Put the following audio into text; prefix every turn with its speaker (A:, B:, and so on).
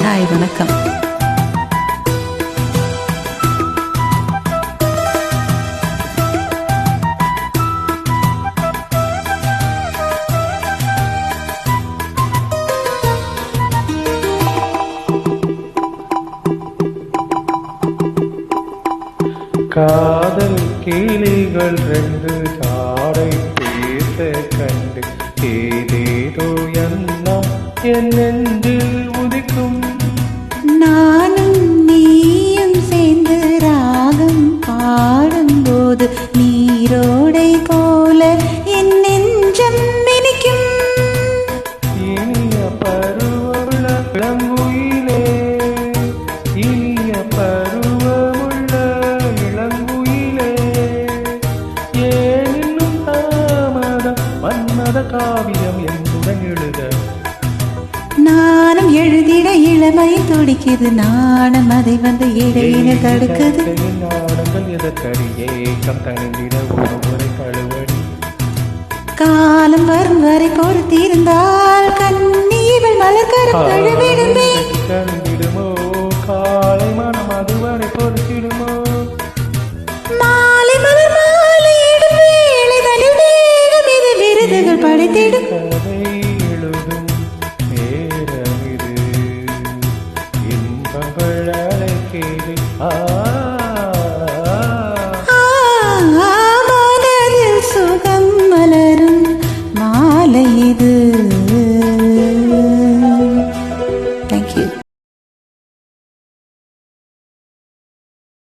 A: Hi வணக்கம்.
B: காதல் கிளிகள் ரெண்டு காடை பேச கண்டு ஏதேதோ எண்ணம் என் நெஞ்சில் உதிக்கும்.
A: நானும் நீயும் சேர்ந்து ராகம் பாடும்போது நீரோடை போல என் நெஞ்சம் இனிக்கும்.
B: இனிய பருவமுள்ள இளங்குயிலே, இனிய பருவமுள்ள இளங்குயிலே, ஏன் இன்னும் தாமதம் மன்மத காவியம் என்னுடன் எழுத.
A: நானும் எழுதிட இளமை துடிக்குது, நாணம் அதை வந்து இடையின தடுக்குது.
B: நாடங்கள் எதற்கடி ஏக்கம் தணிந்திட ஒரு முறை கழுவடி.
A: காலம் வரும் வரை பொறுத்திருந்தால் கண்ணீவள் மலர் கருத்தழுவே